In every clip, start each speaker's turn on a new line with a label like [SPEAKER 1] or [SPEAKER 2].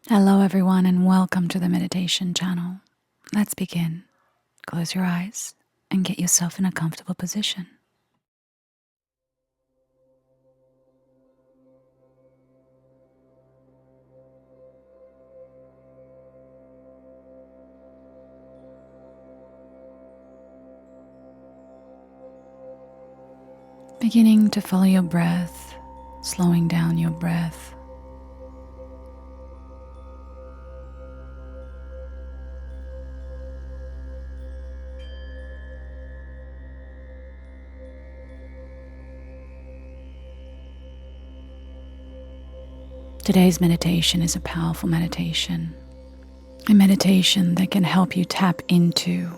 [SPEAKER 1] Hello everyone and welcome to the meditation channel. Let's begin. Close your eyes and get yourself in a comfortable position. Beginning to follow your breath, slowing down your breath. Today's meditation is a powerful meditation, a meditation that can help you tap into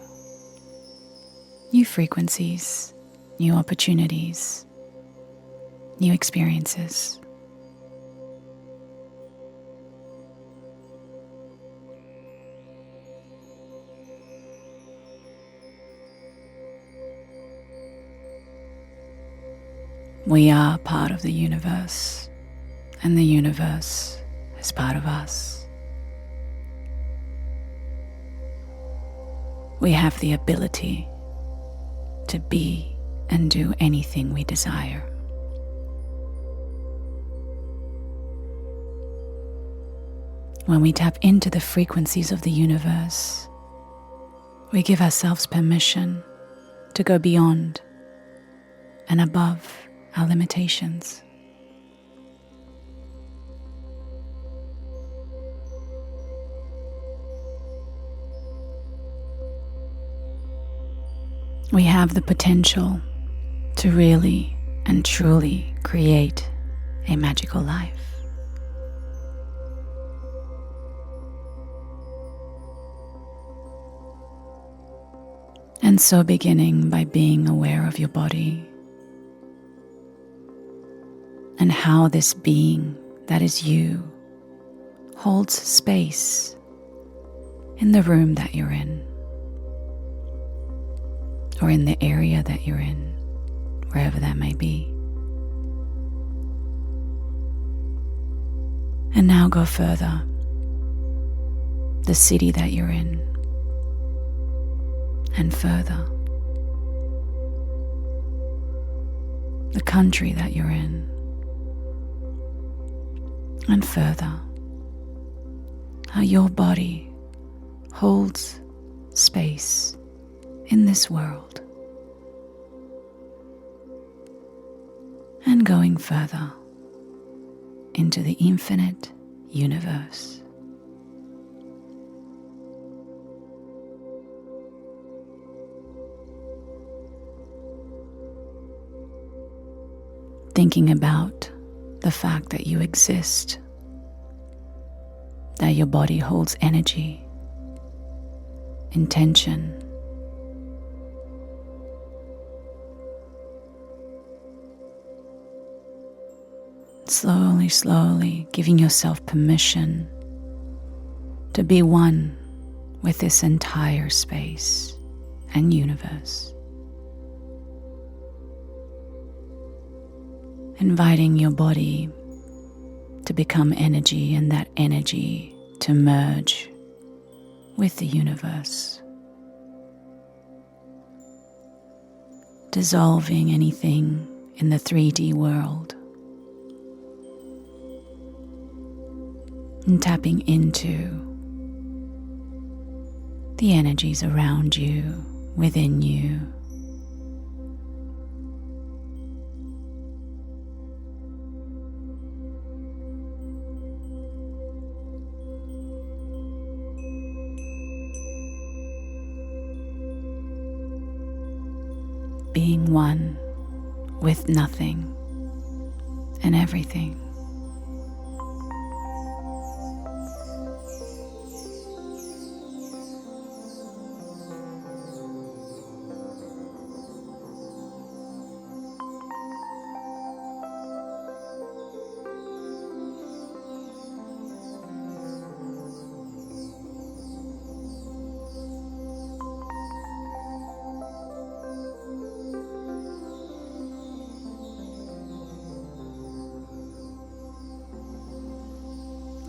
[SPEAKER 1] new frequencies, new opportunities, new experiences. We are part of the universe, and the universe is part of us. We have the ability to be and do anything we desire. When we tap into the frequencies of the universe, we give ourselves permission to go beyond and above our limitations. We have the potential to really and truly create a magical life. And so beginning by being aware of your body and how this being that is you holds space in the room that you're in, or in the area that you're in, wherever that may be. And now go further. The city that you're in, and further. The country that you're in, and further. How your body holds space in this world. And going further into the infinite universe. Thinking about the fact that you exist, that your body holds energy, intention, slowly giving yourself permission to be one with this entire space and universe. Inviting your body to become energy and that energy to merge with the universe. Dissolving anything in the 3D world. And tapping into the energies around you, within you. Being one with nothing and everything.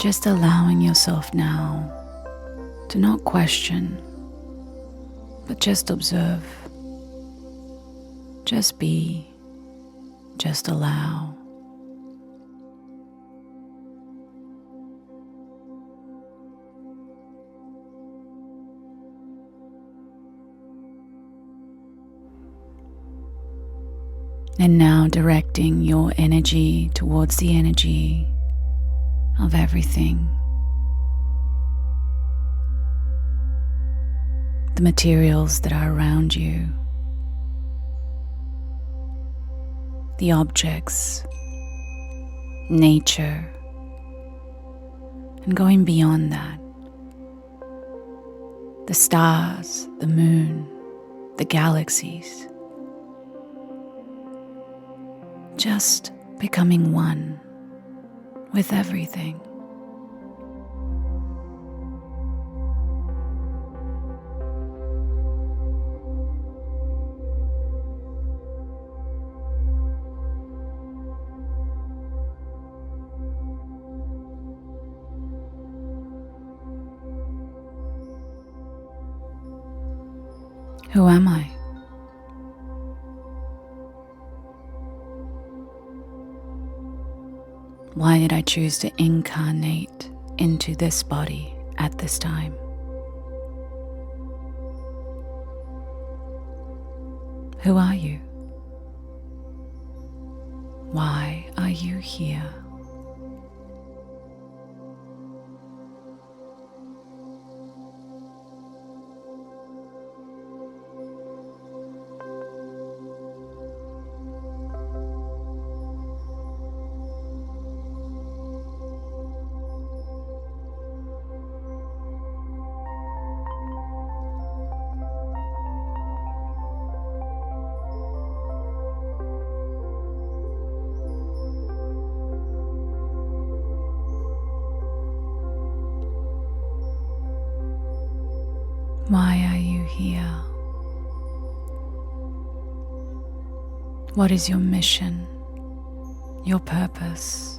[SPEAKER 1] Just allowing yourself now to not question, but just observe. Just be, just allow. And now directing your energy towards the energy of everything. The materials that are around you. The objects, nature, and going beyond that. The stars, the moon, the galaxies. Just becoming one with everything. Who am I? Why did I choose to incarnate into this body at this time? Who are you? Why are you here? Why are you here? What is your mission, your purpose?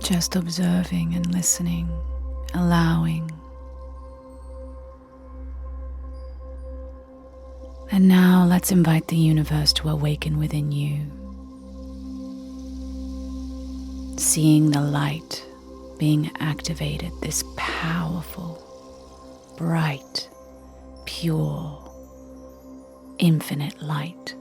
[SPEAKER 1] Just observing and listening, allowing. And now let's invite the universe to awaken within you. Seeing the light being activated, this powerful, bright, pure, infinite light.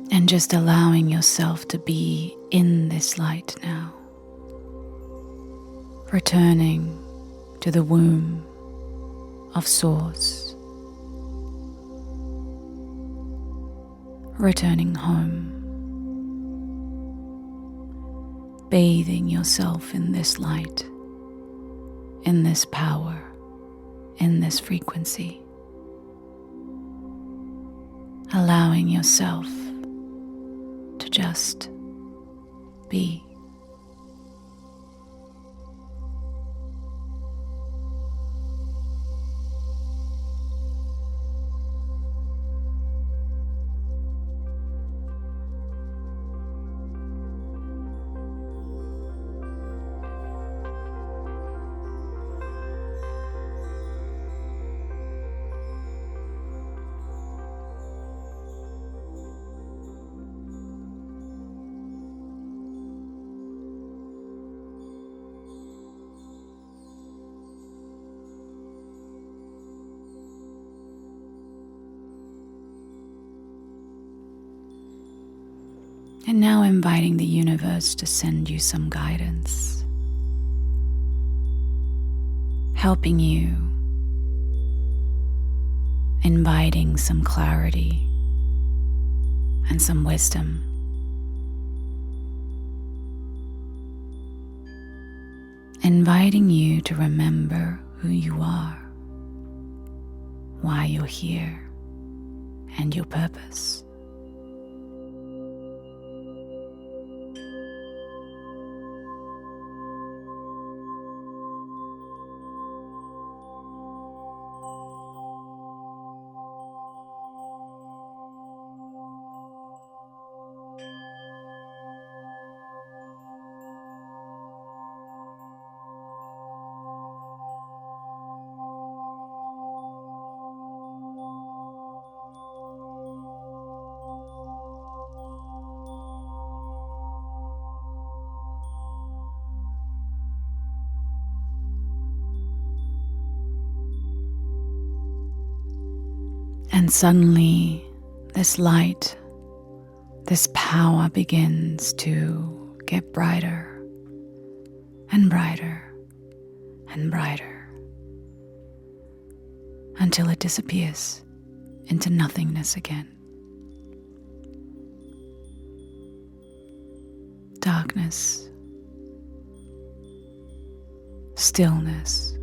[SPEAKER 1] And just allowing yourself to be in this light now. Returning to the womb of Source. Returning home. Bathing yourself in this light, in this power, in this frequency. Allowing yourself to just be. And now inviting the universe to send you some guidance, helping you, inviting some clarity and some wisdom. inviting you to remember who you are, why you're here, and your purpose. And suddenly, this light, this power begins to get brighter and brighter and brighter until it disappears into nothingness again. Darkness, stillness,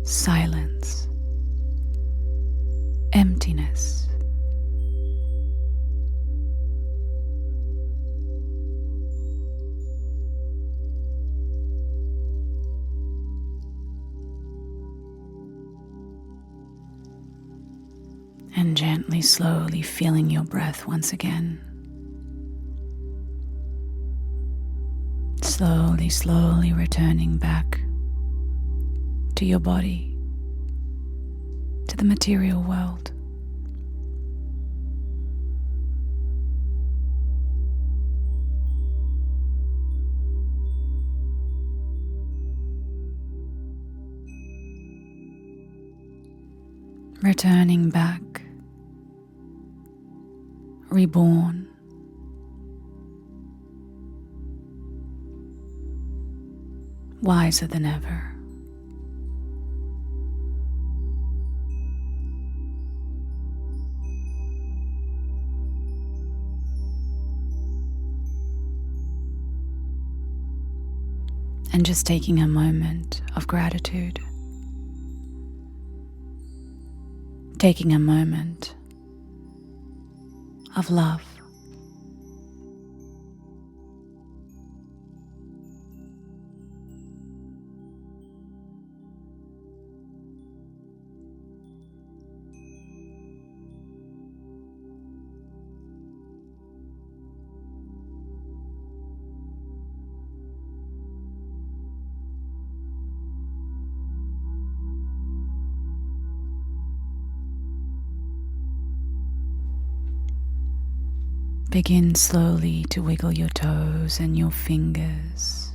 [SPEAKER 1] silence, emptiness. And gently, slowly feeling your breath once again. Slowly, slowly returning back to your body, to the material world. Returning back, reborn, wiser than ever. And just taking a moment of gratitude, taking a moment of love. Begin slowly to wiggle your toes and your fingers,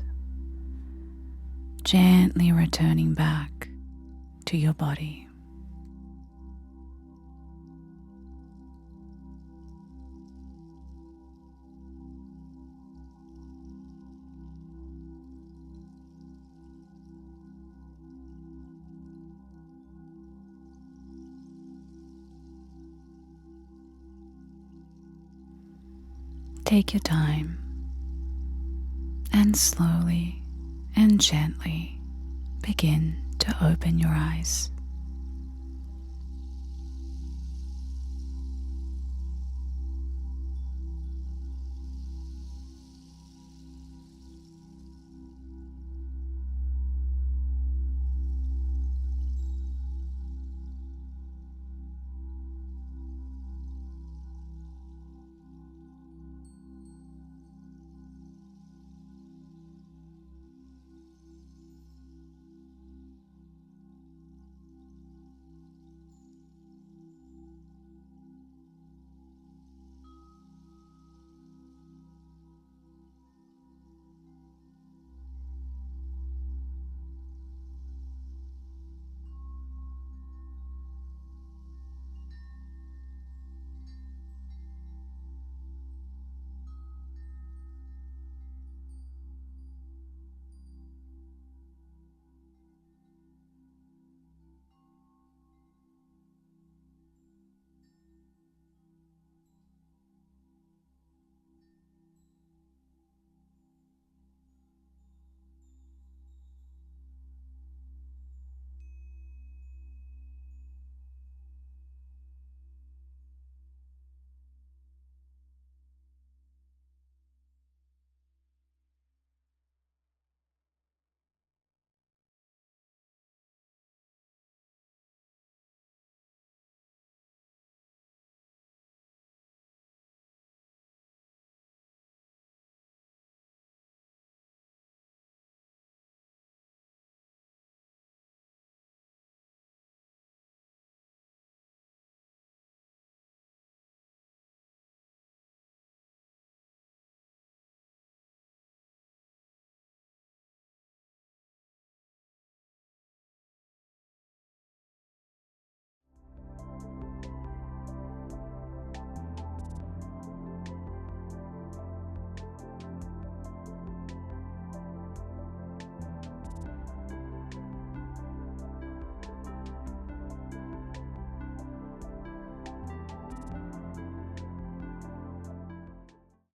[SPEAKER 1] gently returning back to your body. Take your time and slowly and gently begin to open your eyes.